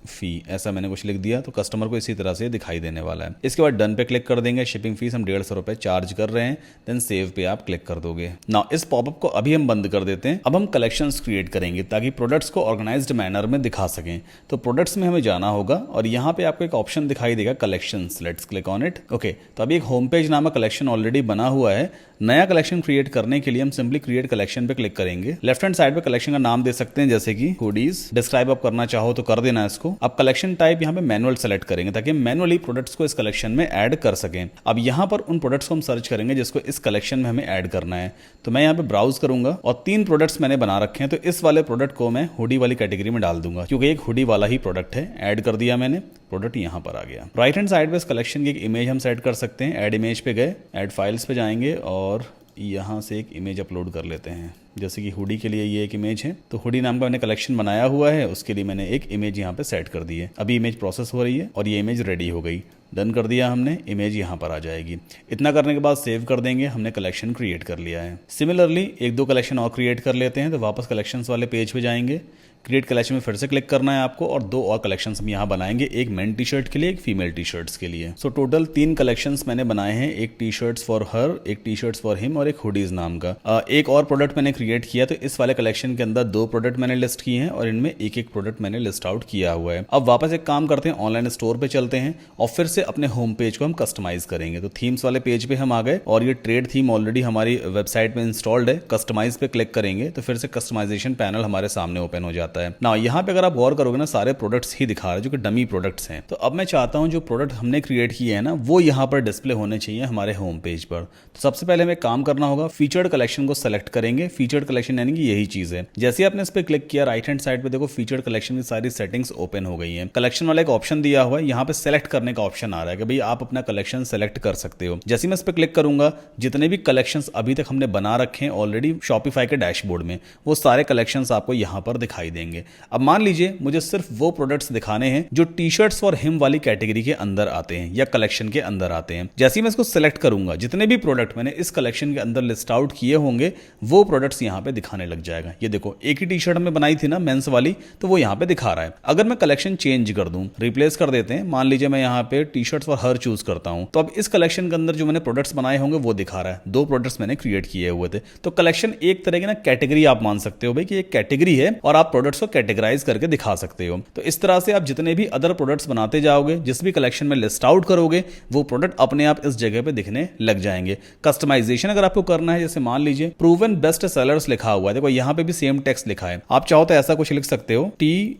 फ़ी, ऐसा मैंने कुछ लिख दिया तो कस्टमर को इसी तरह से दिखाई देने वाला है। इसके बाद डन पे क्लिक कर देंगे। शिपिंग फीस हम 150 रुपये चार्ज कर रहे हैं, देन सेव पे आप क्लिक कर दोगे। ना इस पॉपअप को अभी हम बंद कर देते हैं। अब हम कलेक्शंस क्रिएट करेंगे ताकि प्रोडक्ट्स को ऑर्गेनाइज्ड मैनर में दिखा सकें। तो प्रोडक्ट्स में हमें जाना होगा और यहाँ पे आपको एक ऑप्शन दिखाई देगा collections, let's click on it. Okay, तो अभी एक होम पेज नामक कलेक्शन ऑलरेडी बना हुआ है। नया कलेक्शन क्रिएट करने के लिए हम सिंपली क्रिएट कलेक्शन पे क्लिक करेंगे। लेफ्ट हैंड साइड पे कलेक्शन का नाम दे सकते हैं, जैसे कि हुडीज। डिस्क्राइब आप करना चाहो तो कर देना इसको। अब कलेक्शन टाइप यहाँ पे मैनुअल सेलेक्ट करेंगे ताकि मैनुअली प्रोडक्ट्स को इस कलेक्शन में ऐड कर सकें। अब यहाँ पर उन प्रोडक्ट्स को हम सर्च करेंगे जिसको इस कलेक्शन में हमें ऐड करना है। तो मैं यहाँ पे ब्राउज करूंगा और 3 प्रोडक्ट्स मैंने बना रखे हैं, तो इस वाले प्रोडक्ट को मैं हुडी वाली कैटेगरी में डाल दूंगा क्योंकि एक हुडी वाला ही प्रोडक्ट है। ऐड कर दिया मैंने, प्रोडक्ट यहाँ पर आ गया। राइट हैंड साइड पे इस कलेक्शन की एक इमेज हम सेट कर सकते हैं। ऐड इमेज पे गए, ऐड फाइल्स पे जाएंगे और यहाँ से एक इमेज अपलोड कर लेते हैं। जैसे कि हुडी के लिए ये एक इमेज है, तो हुडी नाम का मैंने कलेक्शन बनाया हुआ है, उसके लिए मैंने एक इमेज यहाँ पे सेट कर दी है। अभी इमेज प्रोसेस हो रही है और ये इमेज रेडी हो गई। डन कर दिया हमने, इमेज यहाँ पर आ जाएगी। इतना करने के बाद सेव कर देंगे, हमने कलेक्शन क्रिएट कर लिया है। सिमिलरली 1-2 कलेक्शन और क्रिएट कर लेते हैं। तो वापस कलेक्शंस वाले पेज पे जाएंगे, क्रिएट कलेक्शन में फिर से क्लिक करना है आपको और 2 और कलेक्शंस हम यहाँ बनाएंगे, एक मेन टी शर्ट के लिए, एक फीमेल टी शर्ट्स के लिए। सो टोटल 3 कलेक्शंस मैंने बनाए हैं, एक टी शर्ट्स फॉर हर, एक टी शर्ट्स फॉर हिम और एक हुडीज नाम का। एक और प्रोडक्ट मैंने क्रिएट किया, तो इस वाले कलेक्शन के अंदर 2 प्रोडक्ट मैंने लिस्ट किए हैं और इनमें एक प्रोडक्ट मैंने लिस्ट आउट किया हुआ है। अब वापस एक काम करते हैं, ऑनलाइन स्टोर पे चलते हैं और फिर से अपने होम पेज को हम कस्टमाइज करेंगे। तो थीम्स वाले पेज पे हम आ गए और ये ट्रेड थीम ऑलरेडी हमारी वेबसाइट में इंस्टॉल्ड है। कस्टमाइज पे क्लिक करेंगे तो फिर से कस्टमाइजेशन पैनल हमारे सामने ओपन हो जाता है ना। यहाँ अगर आप गौर करोगे ना, सारे प्रोडक्ट्स ही दिखा रहे हैं जो कि डमी प्रोडक्ट्स हैं। तो अब मैं चाहता हूं जो प्रोडक्ट हमने क्रिएट किए हैं ना, वो यहां पर डिस्प्ले होने चाहिए हमारे होम पेज पर। तो सबसे पहले हमें काम करना होगा, फीचर्ड कलेक्शन को सेलेक्ट करेंगे। फीचर्ड कलेक्शन यानी कि यही चीज है। जैसे आपने इस पर क्लिक किया, राइट हैंड साइड पे देखो फीचर्ड कलेक्शन की सारी सेटिंग्स ओपन हो गई है। कलेक्शन वाला एक ऑप्शन दिया हुआ है, यहाँ पे सेलेक्ट करने का ऑप्शन आ रहा है कि भाई आप अपना कलेक्शन सेलेक्ट कर सकते हो। जैसे मैं इस पर क्लिक करूंगा, जितने भी कलेक्शंस अभी तक हमने बना रखे हैं ऑलरेडी शॉपिफाई के डैशबोर्ड में, वो सारे कलेक्शंस आपको यहाँ पर दिखाई देंगे। अब मान लीजिए मुझे सिर्फ वो प्रोडक्ट्स दिखाने हैं जो टी शर्ट्स फॉर हिम वाली कैटेगरी के अंदर आते हैं या कलेक्शन के अंदर आते हैं। जैसे ही मैं इसको सेलेक्ट करूंगा, जितने भी प्रोडक्ट मैंने इस कलेक्शन के अंदर लिस्ट आउट किए होंगे वो प्रोडक्ट्स यहां पे दिखाने लग जाएगा। ये देखो, एक ही टी शर्ट हमने बनाई थी ना मेंस वाली, तो वो यहां पे दिखा रहा है। अगर मैं कलेक्शन चेंज कर दूं, रिप्लेस कर देते हैं, मान लीजिए मैं यहां पे T shirts for her choose करता हूं, तो अब इस कलेक्शन के अंदर जो मैंने प्रोडक्ट्स बनाए होंगे वो दिखा रहा है। 2 प्रोडक्ट्स मैंने क्रिएट किए हुए थे। तो कलेक्शन एक तरह की ना कैटेगरी आप मान सकते हो भाई कि एक कैटेगरी है और आप प्रोडक्ट्स को कैटेगराइज करके दिखा सकते हो। तो इस तरह से आप जितने भी अदर प्रोडक्ट्स बनाते जाओगे, जिस भी कलेक्शन में लिस्ट आउट करोगे, वो प्रोडक्ट अपने आप इस जगह पे दिखने लग जाएंगे। कस्टमाइजेशन अगर आपको करना है, जैसे मान लीजिए प्रूवन बेस्ट सेलर्स लिखा हुआ है, देखो यहां पे भी सेम टेक्स्ट लिखा है। आप चाहो तो ऐसा कुछ लिख सकते हो, टी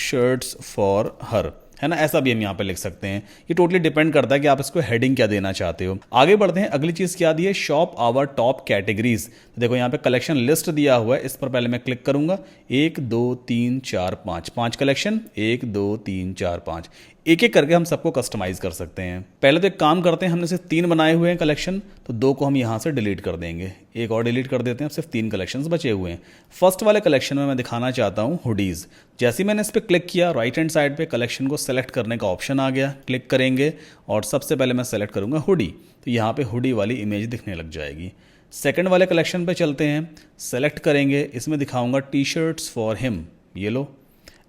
शर्ट्स फॉर हर, है ना, ऐसा भी हम यहाँ पे लिख सकते हैं। ये टोटली डिपेंड करता है कि आप इसको हेडिंग क्या देना चाहते हो। आगे बढ़ते हैं, अगली चीज क्या दी है, शॉप आवर टॉप कैटेगरीज। तो देखो यहाँ पे कलेक्शन लिस्ट दिया हुआ है, इस पर पहले मैं क्लिक करूंगा। 1 2 3 4 5 कलेक्शन, 1 2 3 4 5, एक एक करके हम सबको कस्टमाइज कर सकते हैं। पहले तो एक काम करते हैं, हमने सिर्फ 3 बनाए हुए हैं कलेक्शन, तो 2 को हम यहाँ से डिलीट कर देंगे, एक और डिलीट कर देते हैं। अब सिर्फ 3 कलेक्शंस बचे हुए हैं। फर्स्ट वाले कलेक्शन में मैं दिखाना चाहता हूँ हुडीज। जैसे ही मैंने इस पर क्लिक किया, राइट हैंड साइड पे कलेक्शन को सेलेक्ट करने का ऑप्शन आ गया। क्लिक करेंगे और सबसे पहले मैं सेलेक्ट करूंगा हुडी, तो यहाँ पे हुडी वाली इमेज दिखने लग जाएगी। सेकंड वाले कलेक्शन पे चलते हैं, सेलेक्ट करेंगे, इसमें दिखाऊंगा टी शर्ट्स फॉर हिम, ये लो,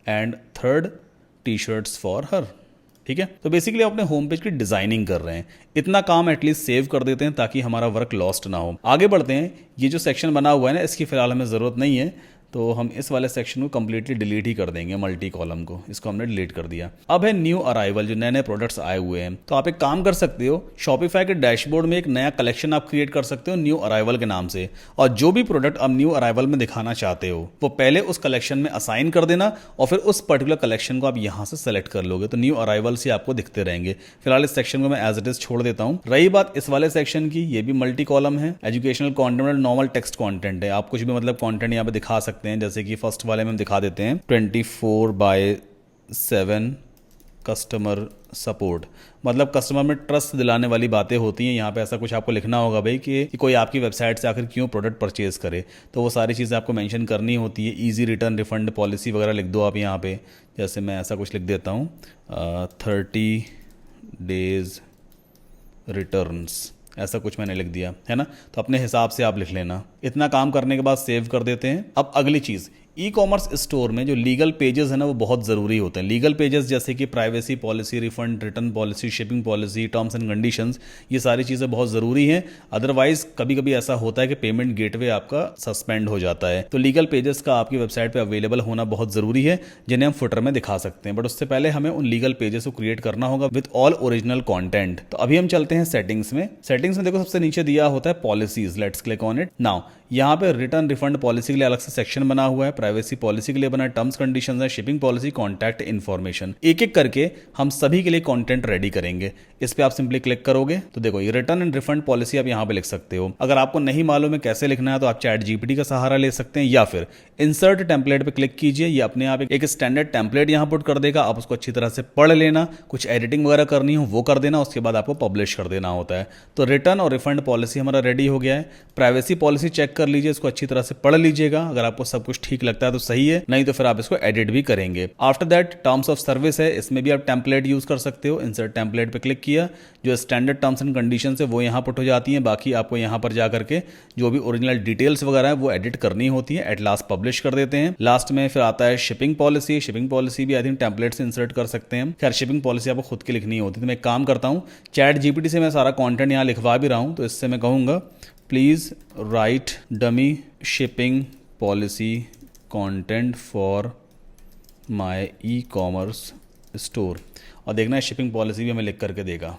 and third T shirts for her. ठीक है, तो बेसिकली अपने होम पेज की डिजाइनिंग कर रहे हैं। इतना काम एटलीस्ट सेव कर देते हैं ताकि हमारा वर्क लॉस्ट ना हो। आगे बढ़ते हैं, ये जो सेक्शन बना हुआ है ना, इसकी फिलहाल हमें जरूरत नहीं है। तो हम इस वाले सेक्शन को कम्प्लीटली डिलीट ही कर देंगे, मल्टी कॉलम को, इसको हमने डिलीट कर दिया। अब है न्यू अराइवल, जो नए नए प्रोडक्ट्स आए हुए हैं। तो आप एक काम कर सकते हो, शॉपिफाई के डैशबोर्ड में एक नया कलेक्शन आप क्रिएट कर सकते हो न्यू अराइवल के नाम से, और जो भी प्रोडक्ट आप न्यू अराइवल में दिखाना चाहते हो वो पहले उस कलेक्शन में असाइन कर देना, और फिर उस पर्टिकुलर कलेक्शन को आप यहां से सेलेक्ट कर लोगे, तो न्यू अराइवल से आपको दिखते रहेंगे। फिलहाल इस सेक्शन को मैं एज इट इज छोड़ देता हूं। रही बात इस वाले सेक्शन की, ये भी मल्टी कॉलम है, educational content, normal text content है। आप कुछ भी मतलब कंटेंट यहाँ पे दिखा सकते हैं, जैसे कि फर्स्ट वाले में हम दिखा देते हैं 24/7 कस्टमर सपोर्ट, मतलब कस्टमर में ट्रस्ट दिलाने वाली बातें होती हैं। यहाँ पे ऐसा कुछ आपको लिखना होगा भाई कि कोई आपकी वेबसाइट से आखिर क्यों प्रोडक्ट परचेज करे, तो वो सारी चीज़ें आपको मेंशन करनी होती है। इजी रिटर्न रिफंड पॉलिसी वगैरह लिख दो आप यहाँ पे, जैसे मैं ऐसा कुछ लिख देता हूँ 30 days रिटर्न्स, ऐसा कुछ मैंने लिख दिया है ना। तो अपने हिसाब से आप लिख लेना। इतना काम करने के बाद सेव कर देते हैं। अब अगली चीज़, ई कॉमर्स स्टोर में जो लीगल पेजेस है ना वो बहुत ज़रूरी होते हैं। लीगल पेजेस जैसे कि privacy policy, refund return policy, shipping policy, terms and conditions, ये सारी चीज़ें बहुत ज़रूरी हैं। अदरवाइज कभी कभी ऐसा होता है कि पेमेंट गेटवे आपका सस्पेंड हो जाता है। तो लीगल पेजेस का आपकी वेबसाइट पर अवेलेबल होना बहुत ज़रूरी है, जिन्हें हम फुटर में दिखा सकते हैं। बट उससे पहले हमें उन लीगल पेजेस को क्रिएट करना होगा विद ऑल ओरिजिनल कॉन्टेंट। तो अभी हम चलते हैं सेटिंग्स में। सेटिंग्स में देखो सबसे नीचे दिया होता है policies, let's click on it now. यहाँ पे रिटर्न रिफंड पॉलिसी के लिए अलग से सेक्शन बना हुआ है, प्राइवेसी पॉलिसी के लिए बना है, टर्म्स कंडीशंस है, शिपिंग पॉलिसी, कॉन्टैक्ट इन्फॉर्मेशन। एक एक करके हम सभी के लिए कंटेंट रेडी करेंगे। इस पे आप सिंपली क्लिक करोगे तो देखो ये रिटर्न एंड रिफंड पॉलिसी आप यहाँ पे लिख सकते हो। अगर आपको नहीं मालूम है कैसे लिखना है तो आप चैट जीपीटी का सहारा ले सकते हैं, या फिर इंसर्ट टेम्पलेट पे क्लिक कीजिए। ये अपने आप एक स्टैंडर्ड टेम्पलेट यहाँ पुट कर देगा। आप उसको अच्छी तरह से पढ़ लेना, कुछ एडिटिंग वगैरह करनी हो वो कर देना, उसके बाद आपको पब्लिश कर देना होता है। तो रिटर्न और रिफंड पॉलिसी हमारा रेडी हो गया है। प्राइवेसी पॉलिसी चेक कर लीजिए, इसको अच्छी तरह से पढ़ लीजिएगा। अगर आपको सब कुछ ठीक लगता है तो सही है, नहीं तो फिर आप इसको एडिट भी करेंगे। After that terms of service है, इसमें भी आप टेम्पलेट यूज कर सकते हो। इंसर्ट टेम्पलेट पे क्लिक किया, जो स्टैंडर्ड टर्म्स एंड कंडीशन है वो यहाँ पुट हो जाती हैं। बाकी आपको यहाँ पर जाकर के जो भी ओरिजिनल डिटेल्स वगैरह है वो एडिट करनी होती है। एट लास्ट पब्लिश कर देते हैं। लास्ट में फिर आता है शिपिंग पॉलिसी। शिपिंग पॉलिसी भी आई थिंक टेम्पलेट से इंसर्ट कर सकते हैं। खैर शिपिंग पॉलिसी आपको खुद की लिखनी होती है। तो मैं एक काम करता हूँ, चैट जीपीटी से मैं सारा कॉन्टेंट यहाँ लिखवा भी रहा हूँ, तो इससे मैं कहूँगा please right dummy shipping policy content for my e commerce store, और देखना है शिपिंग पॉलिसी भी हमें लिख करके देगा।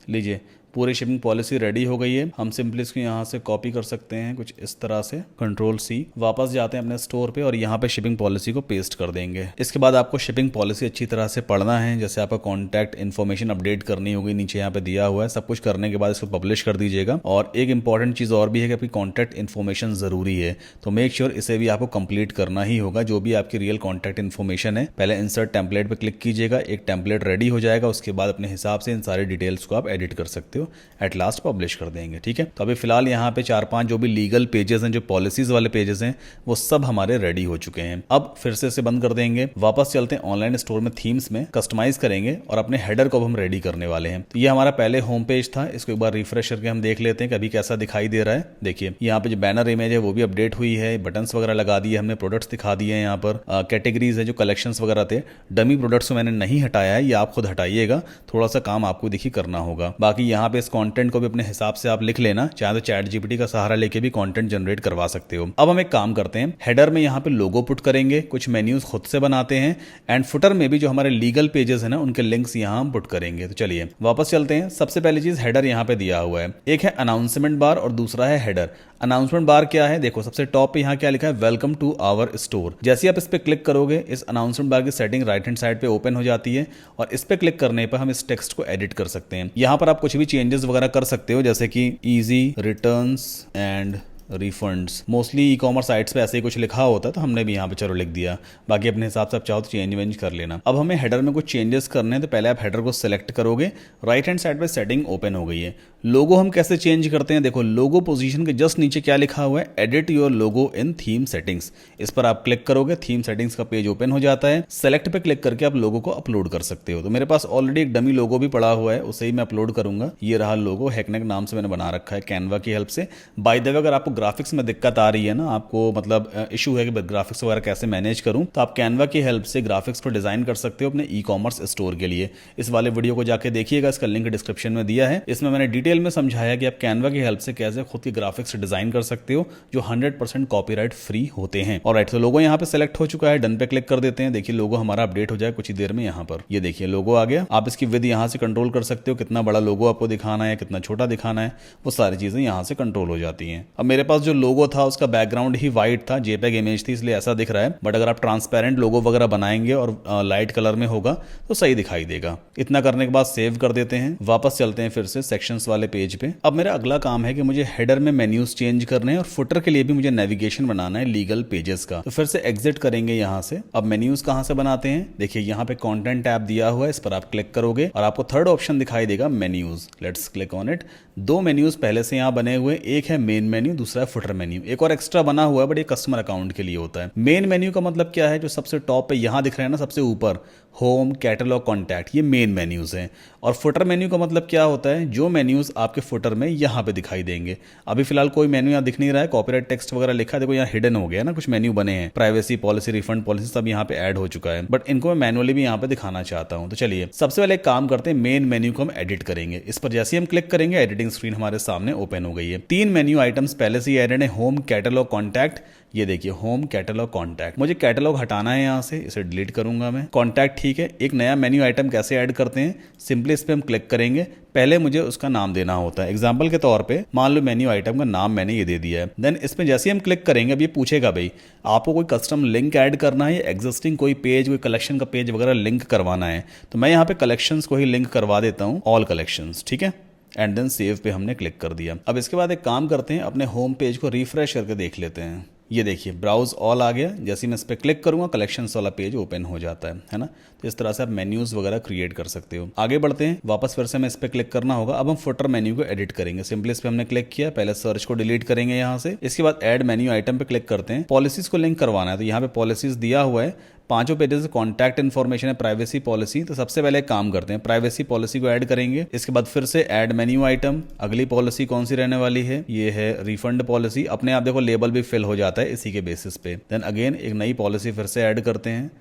लीजिए पूरी शिपिंग पॉलिसी रेडी हो गई है। हम सिंपली इसको यहाँ से कॉपी कर सकते हैं कुछ इस तरह से, Ctrl+C, वापस जाते हैं अपने स्टोर पे और यहाँ पे शिपिंग पॉलिसी को पेस्ट कर देंगे। इसके बाद आपको शिपिंग पॉलिसी अच्छी तरह से पढ़ना है। जैसे आपका कॉन्टैक्ट इन्फॉर्मेशन अपडेट करनी होगी, नीचे यहाँ पे दिया हुआ है। सब कुछ करने के बाद इसको पब्लिश कर दीजिएगा। और एक इंपॉर्टेंट चीज़ और भी है कि आपकी कॉन्टैक्ट इन्फॉर्मेशन ज़रूरी है, तो मेक श्योर इसे भी आपको कंप्लीट करना ही होगा। जो भी आपकी रियल कॉन्टैक्ट इन्फॉर्मेशन है, पहले इंसर्ट टेम्पलेट पर क्लिक कीजिएगा, एक टेम्पलेट रेडी हो जाएगा। उसके बाद अपने हिसाब से इन सारी डिटेल्स को आप एडिट कर सकते हो, एट लास्ट पब्लिश कर देंगे। ठीक है, तो अभी फिलहाल यहाँ पे 4-5 जो भी लीगल पेजेस हैं, जो पॉलिसीज वाले पेजेस हैं, वो सब हमारे रेडी हो चुके हैं। अब फिर से इसे बंद कर देंगे, वापस चलते हैं ऑनलाइन स्टोर में, थीम्स में कस्टमाइज करेंगे और अपने हेडर को हम रेडी करने वाले हैं। तो ये हमारा पहले होम पेज था, इसको एक बार रिफ्रेश करके हम देख लेते हैं कि अभी कैसा दिखाई दे रहा है। देखिए यहाँ पे जो बैनर इमेज है वो भी अपडेट हुई है, बटन्स वगैरह लगा दिए हमने, प्रोडक्ट्स दिखा दिए हैं। यहाँ पर कैटेगरीज है, जो कलेक्शंस वगैरह थे, डमी प्रोडक्ट्स को मैंने नहीं हटाया है, ये आप खुद हटाइएगा, थोड़ा सा काम आपको देखिए करना होगा। बाकी यहाँ पे इस कंटेंट को भी अपने हिसाब से आप लिख लेना, चाहे तो चैट जीपीटी का सहारा लेके भी कंटेंट जनरेट करवा सकते हो। अब हम एक काम करते हैं, हेडर में यहाँ पे लोगो पुट करेंगे, कुछ मेन्यूज खुद से बनाते हैं, एंड फुटर में भी जो हमारे लीगल पेजेस है ना उनके लिंक्स यहाँ हम पुट करेंगे। तो चलिए वापस चलते हैं। सबसे पहली चीज हेडर यहाँ पे दिया हुआ है, एक है अनाउंसमेंट बार और दूसरा है हेडर। अनाउंसमेंट बार क्या है, देखो सबसे टॉप पे यहाँ क्या लिखा है, वेलकम टू आवर स्टोर। जैसे आप इस पे क्लिक करोगे, इस अनाउंसमेंट बार की सेटिंग राइट हैंड साइड पे ओपन हो जाती है, और इस पे क्लिक करने पर हम इस टेक्स्ट को एडिट कर सकते हैं। यहाँ पर आप कुछ भी चेंजेस वगैरह कर सकते हो, जैसे कि easy returns and refunds. Mostly e commerce sites पे ऐसे ही कुछ लिखा होता है, तो हमने भी यहाँ पे चलो लिख दिया। बाकी अपने हिसाब से आप चाहो तो चेंज वेंज कर लेना। अब हमें हेडर में कुछ चेंजेस करने हैं, तो पहले आप हेडर को सेलेक्ट करोगे, राइट हैंड साइड पे सेटिंग ओपन हो गई है। लोगो हम कैसे चेंज करते हैं, देखो लोगो पोजीशन के जस्ट नीचे क्या लिखा हुआ है, edit your logo in theme settings. इस पर आप क्लिक करोगे, थीम सेटिंग्स का पेज ओपन हो जाता है। सेलेक्ट पे क्लिक करके आप लोगो को अपलोड कर सकते हो। तो मेरे पास ऑलरेडी एक डमी लोगो भी पड़ा हुआ है, उसे ही मैं अपलोड करूंगा। ये रहा लोगो, हैकनेक नाम से मैंने बना रखा है कैनवा की हेल्प से। बाय द वे अगर आपको ग्राफिक्स में दिक्कत आ रही है ना, आपको मतलब इशू है कि ग्राफिक्स वगैरह कैसे मैनेज करूं, तो आप कैनवा की हेल्प से ग्राफिक्स को डिजाइन कर सकते हो अपने ई कॉमर्स स्टोर के लिए। इस वाले वीडियो को जाके देखिएगा, इसका लिंक डिस्क्रिप्शन में दिया है। इसमें मैंने डिटेल डिटेल में समझाया कि आप कैनवा की हेल्प से कैसे खुद की ग्राफिक्स डिजाइन कर सकते हो जो 100% कॉपीराइट फ्री होते हैं। और राइट, तो लोगो यहाँ पे सेलेक्ट हो चुका है, डन पे क्लिक कर देते हैं। देखिए लोगो हमारा अपडेट हो जाए कुछ ही देर में। यहाँ पर ये देखिए लोगो आ गया। आप इसकी विड्थ यहाँ से कंट्रोल कर सकते हो, कितना बड़ा लोगो आपको दिखाना है, कितना छोटा दिखाना है, वो सारी चीजें यहाँ से कंट्रोल हो जाती हैं। अब मेरे पास जो लोगो था उसका बैकग्राउंड ही व्हाइट था, जेपेग इमेज थी, इसलिए ऐसा दिख रहा है। बट अगर आप ट्रांसपेरेंट लोगो वगैरह बनाएंगे और लाइट कलर में होगा तो सही दिखाई देगा। इतना करने के बाद सेव कर देते हैं। वापस चलते हैं फिर से सेक्शंस वाले पेज पे। अब मेरा अगला काम है कि मुझे हेडर में मेन्यूज चेंज करने हैं और फुटर के लिए भी मुझे नेविगेशन बनाना है लीगल पेजेस का। तो फिर से एग्जिट करेंगे यहाँ से। अब मेन्यूज कहाँ से बनाते हैं, देखिए यहाँ पे कंटेंट टैब दिया हुआ है, इस पर आप क्लिक करोगे और आपको थर्ड ऑप्शन दिखाई देगा menus. Let's click on it. दो मेन्यूज पहले से यहाँ बने हुए, एक है मेन मेन्यू, दूसरा है फुटर मेन्यू। एक और एक्स्ट्रा बना हुआ है बट ये कस्टमर अकाउंट के लिए होता है। मेन मेन्यू का मतलब क्या है, जो सबसे टॉप पे यहाँ दिख रहा है ना सबसे ऊपर, होम, कैटलॉग, कॉन्टैक्ट, ये मेन मेन्यूज हैं। और फुटर मेन्यू का मतलब क्या होता है, जो मेन्यूज आपके फुटर में यहाँ पे दिखाई देंगे। अभी फिलहाल कोई मेन्यू यहाँ दिख नहीं रहा है, कॉपीराइट टेक्स्ट वगैरह लिखा है, देखो यहाँ हिडन हो गया ना, कुछ मेन्यू बने हैं, प्राइवेसी पॉलिसी, रिफंड पॉलिसी, सब यहाँ पे ऐड हो चुका है। बट इनको मैं मैनुअली भी यहाँ पे दिखाना चाहता हूँ। तो चलिए सबसे पहले एक काम करते हैं, मेन मेन्यू को हम एडिट करेंगे। इस पर जैसे ही हम क्लिक करेंगे एडिटिंग स्क्रीन हमारे सामने ओपन हो गई है। 3 मेन्यू आइटम्स पहले से ही एडेड है, होम, कैटलॉग, कॉन्टैक्ट। ये देखिए होम, कैटलॉग, कॉन्टैक्ट। मुझे कैटलॉग हटाना है यहाँ से, इसे डिलीट करूंगा मैं। कॉन्टैक्ट ठीक है। एक नया मेन्यू आइटम कैसे ऐड करते हैं, सिंपली इस पर हम क्लिक करेंगे। पहले मुझे उसका नाम देना होता है। एग्जाम्पल के तौर पे मान लो मेन्यू आइटम का नाम मैंने ये दे दिया है। देन इसमें जैसे ही हम क्लिक करेंगे अब ये पूछेगा भाई आपको कोई कस्टम लिंक ऐड करना है या एग्जिस्टिंग कोई पेज, कोई कलेक्शन का पेज वगैरह लिंक करवाना है। तो मैं यहाँ पे कलेक्शंस को ही लिंक करवा देता हूँ, ऑल कलेक्शंस, ठीक है। एंड देन सेव पे हमने क्लिक कर दिया। अब इसके बाद एक काम करते हैं, अपने होम पेज को रिफ्रेश करके देख लेते हैं। ये देखिए ब्राउज ऑल आ गया। जैसे मैं इस पर क्लिक करूंगा कलेक्शंस वाला पेज ओपन हो जाता है ना। तो इस तरह से आप मेन्यूज वगैरह क्रिएट कर सकते हो। आगे बढ़ते हैं, वापस फिर से मैं इस पर क्लिक करना होगा। अब हम फुटर मेन्यू को एडिट करेंगे। सिंपली इस पर हमने क्लिक किया, पहले सर्च को डिलीट करेंगे यहाँ से। इसके बाद ऐड मेन्यू आइटम पे क्लिक करते हैं। पॉलिसीज को लिंक करवाना है, तो यहाँ पे पॉलिसीज दिया हुआ है। 5 पेजेस कॉन्टैक्ट इन्फॉर्मेशन है, प्राइवेसी पॉलिसी। तो सबसे पहले काम करते हैं, प्राइवेसी पॉलिसी को ऐड करेंगे। इसके बाद फिर से ऐड मेन्यू आइटम। अगली पॉलिसी कौन सी रहने वाली है, ये है रिफंड पॉलिसी। अपने आप देखो लेबल भी फिल हो जाता है इसी के बेसिस पे। देन अगेन एक नई पॉलिसी फिर से ऐड करते हैं।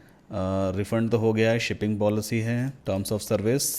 रिफंड तो हो गया है, शिपिंग पॉलिसी है, terms of service,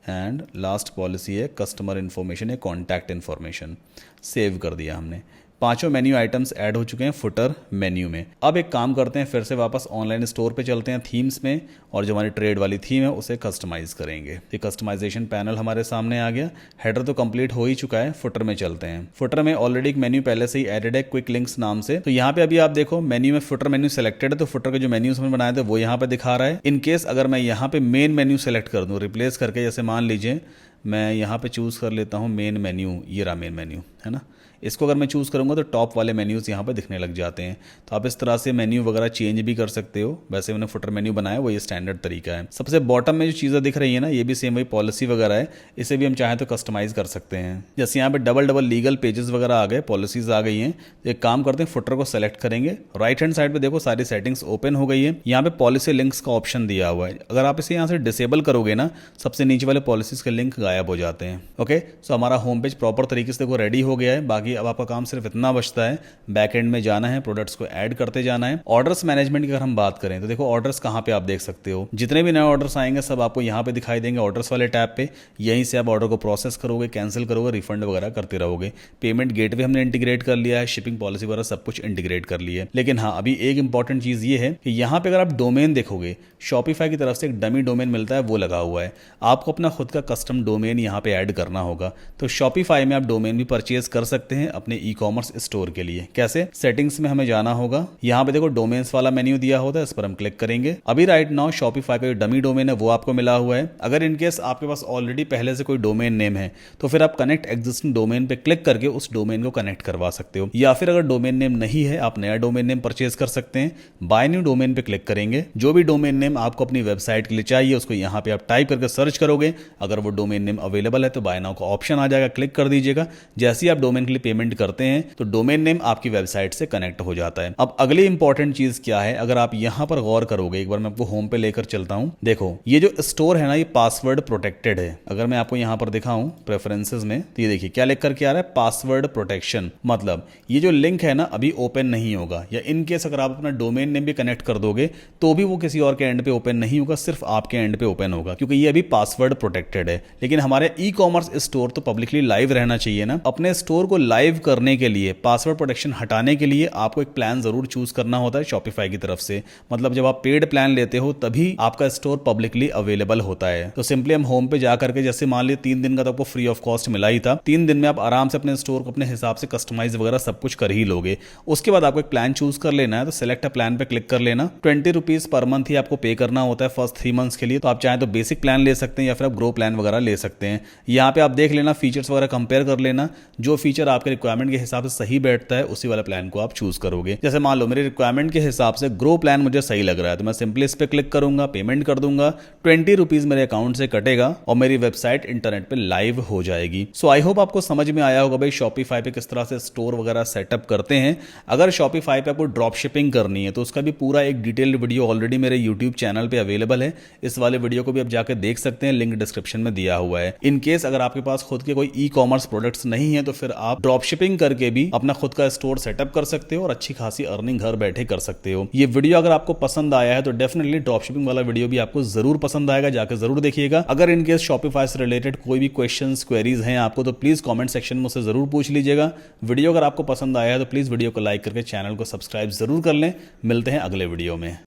and last policy है कस्टमर इन्फॉर्मेशन है, कॉन्टैक्ट इन्फॉर्मेशन। सेव कर दिया हमने। 5 मेन्यू आइटम्स ऐड हो चुके हैं फुटर मेन्यू में। अब एक काम करते हैं, फिर से वापस ऑनलाइन स्टोर पे चलते हैं, थीम्स में, और जो हमारी ट्रेड वाली थीम है उसे कस्टमाइज करेंगे। ये कस्टमाइजेशन पैनल हमारे सामने आ गया। हेडर तो कंप्लीट हो ही चुका है, फुटर में चलते हैं। फुटर में ऑलरेडी एक मेन्यू पहले से ही एडेड है, क्विक लिंक्स नाम से। तो यहाँ पे अभी आप देखो मेन्यू में फुटर मेन्यू सेलेक्टेड है, तो फुटर के जो मेन्यूज हमने बनाए थे वो यहाँ पे दिखा रहा है। इन केस अगर मैं यहाँ पे मेन मेन्यू सेलेक्ट कर दूँ रिप्लेस करके, जैसे मान लीजिए मैं यहाँ पे चूज कर लेता हूँ मेन मेन्यू, ये रहा मेन मेन्यू है ना। इसको अगर मैं चूज़ करूँगा तो टॉप वाले मेन्यूज़ यहाँ पर दिखने लग जाते हैं। तो आप इस तरह से मेन्यू वगैरह चेंज भी कर सकते हो। वैसे मैंने फुटर मेन्यू बनाया, वो ये स्टैंडर्ड तरीका है। सबसे बॉटम में जो चीज़ें दिख रही है ना, ये भी सेम वही पॉलिसी वगैरह है। इसे भी हम चाहें तो कस्टमाइज़ कर सकते हैं। जैसे यहाँ पे डबल लीगल पेजेस वगैरह आ गए, पॉलिसीज़ आ गई हैं। एक काम करते हैं, फुटर को सेलेक्ट करेंगे। राइट हैंड साइड पर देखो सारी सेटिंग्स ओपन हो गई है। यहाँ पे पॉलिसी लिंक्स का ऑप्शन दिया हुआ है। अगर आप इसे यहाँ से डिसेबल करोगे ना, सबसे नीचे वाले पॉलिसीज के लिंक गायब हो जाते हैं। ओके, सो हमारा होम पेज प्रॉपर तरीके से देखो रेडी हो गया है। बाकी अब आपका काम सिर्फ इतना बचता है, बैक एंड में जाना है, प्रोडक्ट्स को ऐड करते जाना है। ऑर्डर्स मैनेजमेंट की अगर हम बात करें तो देखो ऑर्डर्स कहाँ पे आप देख सकते हो, जितने भी नए ऑर्डर्स आएंगे सब आपको यहाँ पे दिखाई देंगे ऑर्डर्स वाले टैब पे। यहीं से आप ऑर्डर को प्रोसेस करोगे, कैंसिल करोगे, रिफंड वगैरह करते रहोगे। पेमेंट गेटवे हमने इंटीग्रेट कर लिया है, शिपिंग पॉलिसी वगैरह सब कुछ इंटीग्रेट कर लिया है। लेकिन हाँ, अभी एक इंपॉर्टेंट चीज ये है कि यहाँ पे अगर आप डोमेन देखोगे, शॉपिफाई की तरफ से एक डमी डोमेन मिलता है, वो लगा हुआ है। आपको अपना खुद का कस्टम डोमेन यहाँ पे ऐड करना होगा। तो शॉपिफाई में आप डोमेन भी परचेज कर सकते हैं अपने ई कॉमर्स स्टोर के लिए। कैसे, सेटिंग्स में हमें जाना होगा। यहाँ पे देखो डोमेन्स वाला मेन्यू दिया होता है, इस पर हम क्लिक करेंगे। अभी राइट नाउ शॉपिफाई का जो डमी डोमेन है वो आपको मिला हुआ है। अगर इनकेस आपके पास ऑलरेडी पहले से कोई डोमेन नेम है तो फिर आप कनेक्ट एग्जिस्टिंग डोमेन पे क्लिक करके उस डोमेन को कनेक्ट करवा सकते हो। या फिर अगर डोमेन नेम नहीं है, आप नया डोमेन नेम परचेज कर सकते हैं। बाय न्यू डोमेन पे क्लिक करेंगे। जो भी डोमेन नेम आपको अपनी वेबसाइट के लिए चाहिए उसको यहाँ पे आप टाइप करके सर्च करोगे। अगर वो डोमेन नेम अवेलेबल है तो बाय नाउ का ऑप्शन आ जाएगा, क्लिक कर दीजिएगा। जैसे ही आप डोमेन के लिए पेमेंट करते हैं तो डोमेन नेम आपकी वेबसाइट से कनेक्ट हो जाता है। अब अगली इंपॉर्टेंट चीज क्या है, अगर आप यहां पर गौर करोगे, एक बार मैं आपको होम पे लेकर चलता हूं। देखो ये जो स्टोर है ना, ये पासवर्ड प्रोटेक्टेड है। अगर मैं आपको यहां पर दिखाऊं प्रेफरेंसेस में, तो ये देखिए क्या लिख कर के आ रहा है, पासवर्ड प्रोटेक्शन। मतलब ये जो लिंक है ना अभी ओपन नहीं होगा, या इनकेस अगर आप अपना डोमेन नेम भी कनेक्ट कर दोगे तो भी वो किसी और के एंड पे ओपन नहीं होगा, सिर्फ आपके एंड पे ओपन होगा, क्योंकि ये अभी पासवर्ड प्रोटेक्टेड है। लेकिन हमारे ई कॉमर्स स्टोर तो पब्लिकली लाइव रहना चाहिए ना। अपने स्टोर को लाइव करने के लिए, पासवर्ड प्रोटेक्शन हटाने के लिए आपको एक प्लान जरूर चूज करना होता है शॉपिफाई की तरफ से। मतलब जब आप पेड प्लान लेते हो तभी आपका स्टोर पब्लिकली अवेलेबल होता है। तो सिंपली हम होम पे जा करके, जैसे मान लीजिए 3 दिन का तो आपको फ्री ऑफ कॉस्ट मिला ही था, 3 दिन में आप आराम से अपने स्टोर को अपने हिसाब से कस्टमाइज वगैरह सब कुछ कर ही लोगे। उसके बाद आपको एक प्लान चूज कर लेना है, तो सिलेक्ट अ प्लान पे क्लिक कर लेना। 20 रुपीज पर मंथ ही आपको पे करना होता है फर्स्ट 3 मंथ्स के लिए। तो आप चाहें तो बेसिक प्लान ले सकते हैं या फिर आप ग्रो प्लान वगैरह ले सकते हैं। यहाँ पे आप देख लेना, फीचर्स वगैरह कंपेयर कर लेना, जो फीचर आपके रिक्वायरमेंट के हिसाब से सही बैठता है उसी वाला प्लान को आप चूज करोगे। जैसे मान लो मेरे रिक्वायरमेंट के हिसाब से ग्रो प्लान मुझे सही लग रहा है, तो मैं सिंपली इस पे क्लिक करूंगा, पेमेंट कर दूंगा, 20 रुपीज मेरे अकाउंट से कटेगा और मेरी वेबसाइट इंटरनेट पे लाइव हो जाएगी। सो आई होप आपको समझ में आया होगा भाई शॉपिफाई पे किस तरह से स्टोर वगैरह सेटअप करते हैं। अगर शॉपिफाई पे आपको ड्रॉप शिपिंग करनी है तो उसका भी पूरा एक डिटेल्ड वीडियो ऑलरेडी मेरे यूट्यूब चैनल पे अवेलेबल है। इस वाले वीडियो को भी आप जाकर देख सकते हैं, लिंक डिस्क्रिप्शन में दिया हुआ है। इन केस अगर आपके पास खुद के कोई ई कॉमर्स प्रोडक्ट्स नहीं है तो फिर आप ड्रॉप शिपिंग करके भी अपना खुद का स्टोर सेटअप कर सकते हो और अच्छी खासी अर्निंग घर बैठे कर सकते हो। ये वीडियो अगर आपको पसंद आया है तो डेफिनेटली ड्रॉप शिपिंग वाला वीडियो भी आपको जरूर पसंद आएगा, जाकर जरूर देखिएगा। अगर इन केस शॉपिफाई से रिलेटेड कोई भी क्वेश्चंस क्वेरीज हैं आपको तो प्लीज कमेंट सेक्शन में मुझसे जरूर पूछ लीजिएगा। वीडियो अगर आपको पसंद आया है तो प्लीज वीडियो को लाइक करके चैनल को सब्सक्राइब जरूर कर लें। मिलते हैं अगले वीडियो में।